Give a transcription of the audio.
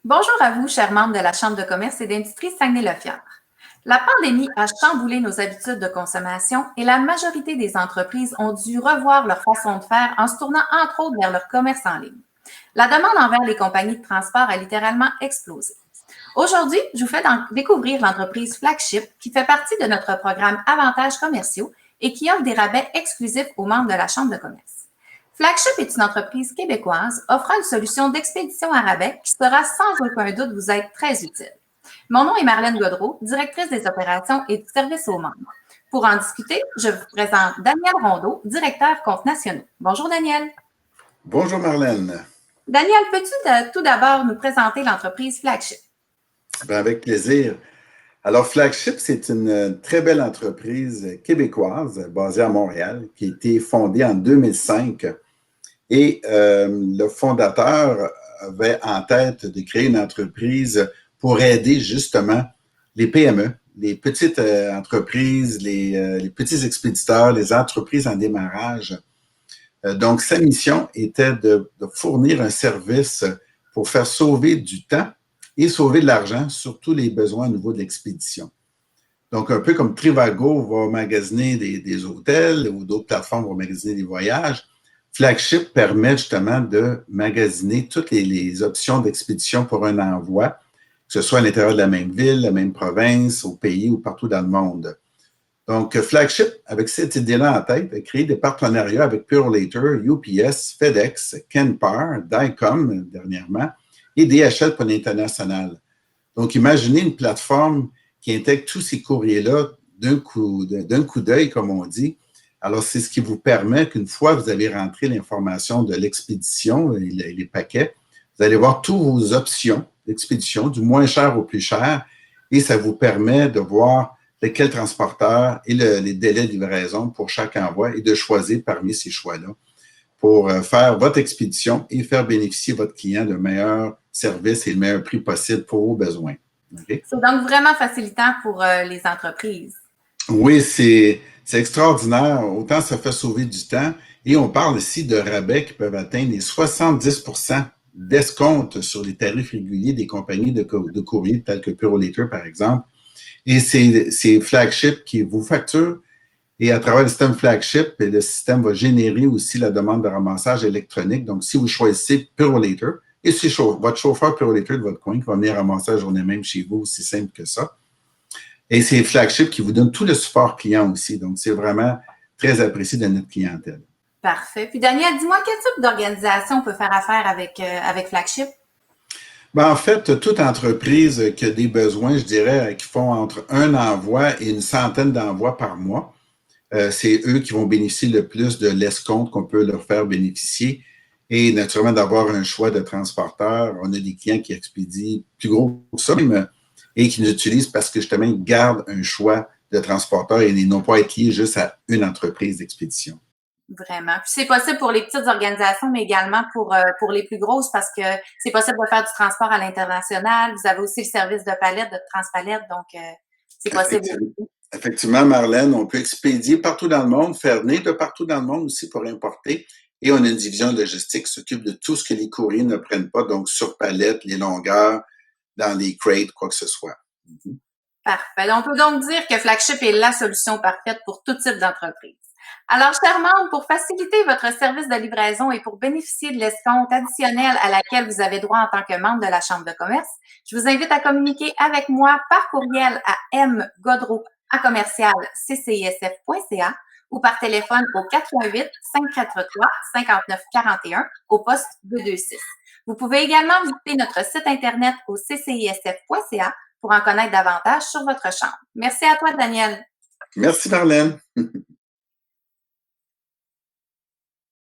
Bonjour à vous, chers membres de la Chambre de commerce et d'industrie Saguenay-Lafière. La pandémie a chamboulé nos habitudes de consommation et la majorité des entreprises ont dû revoir leur façon de faire en se tournant entre autres vers leur commerce en ligne. La demande envers les compagnies de transport a littéralement explosé. Aujourd'hui, je vous fais découvrir l'entreprise Flagship qui fait partie de notre programme Avantages commerciaux et qui offre des rabais exclusifs aux membres de la Chambre de commerce. Flagship est une entreprise québécoise offrant une solution d'expédition à rabais qui sera sans aucun doute vous être très utile. Mon nom est Marlène Godreau, directrice des opérations et du service aux membres. Pour en discuter, je vous présente Daniel Rondeau, directeur comptes nationaux. Bonjour Daniel. Bonjour Marlène. Daniel, peux-tu tout d'abord nous présenter l'entreprise Flagship? Ben, avec plaisir. Alors, Flagship, c'est une très belle entreprise québécoise basée à Montréal qui a été fondée en 2005. Et le fondateur avait en tête de créer une entreprise pour aider justement les PME, les petites entreprises, les petits expéditeurs, les entreprises en démarrage. Donc, sa mission était de fournir un service pour faire sauver du temps et sauver de l'argent sur tous les besoins au niveau de l'expédition. Donc, un peu comme Trivago va magasiner des hôtels ou d'autres plateformes vont magasiner des voyages, Flagship permet justement de magasiner toutes les options d'expédition pour un envoi, que ce soit à l'intérieur de la même ville, la même province, au pays ou partout dans le monde. Donc, Flagship, avec cette idée-là en tête, a créé des partenariats avec Purolator, UPS, FedEx, Kenpar, Dycom dernièrement et DHL pour l'international. Donc, imaginez une plateforme qui intègre tous ces courriers-là d'un coup d'œil, comme on dit. Alors, c'est ce qui vous permet qu'une fois que vous avez rentré l'information de l'expédition et les paquets, vous allez voir toutes vos options d'expédition, du moins cher au plus cher, et ça vous permet de voir quel transporteur et les délais de livraison pour chaque envoi et de choisir parmi ces choix-là pour faire votre expédition et faire bénéficier votre client d'un meilleur service et le meilleur prix possible pour vos besoins. Okay? C'est donc vraiment facilitant pour les entreprises. Oui, c'est extraordinaire. Autant ça fait sauver du temps. Et on parle ici de rabais qui peuvent atteindre les 70% d'escompte sur les tarifs réguliers des compagnies de courrier telles que Purolator, par exemple. Et c'est Flagship qui vous facture. Et à travers le système Flagship, le système va générer aussi la demande de ramassage électronique. Donc, si vous choisissez Purolator, et c'est votre chauffeur Purolator de votre coin qui va venir ramasser la journée même chez vous, aussi simple que ça. Et c'est Flagship qui vous donne tout le support client aussi. Donc, c'est vraiment très apprécié de notre clientèle. Parfait. Puis, Daniel, dis-moi, quel type d'organisation peut faire affaire avec Flagship? Ben, en fait, toute entreprise qui a des besoins, je dirais, qui font entre un envoi et une centaine d'envois par mois, c'est eux qui vont bénéficier le plus de l'escompte qu'on peut leur faire bénéficier. Et naturellement, d'avoir un choix de transporteur. On a des clients qui expédient plus gros que ça, et qui nous utilisent parce que justement, ils gardent un choix de transporteur et ils n'ont pas à être liés juste à une entreprise d'expédition. Vraiment. Puis c'est possible pour les petites organisations, mais également pour les plus grosses parce que c'est possible de faire du transport à l'international. Vous avez aussi le service de palette, de transpalette, donc c'est possible. Effectivement, Marlène, on peut expédier partout dans le monde, faire venir de partout dans le monde aussi pour importer. Et on a une division logistique qui s'occupe de tout ce que les courriers ne prennent pas, donc sur palette, les longueurs, dans les crates, quoi que ce soit. Parfait. On peut donc dire que Flagship est la solution parfaite pour tout type d'entreprise. Alors, chers membres, pour faciliter votre service de livraison et pour bénéficier de l'escompte additionnel à laquelle vous avez droit en tant que membre de la Chambre de commerce, je vous invite à communiquer avec moi par courriel à mgodreau@ccisf.ca ou par téléphone au 88 543 59 41 au poste 226. Vous pouvez également visiter notre site Internet au ccisf.ca pour en connaître davantage sur votre chambre. Merci à toi, Daniel. Merci, Marlène.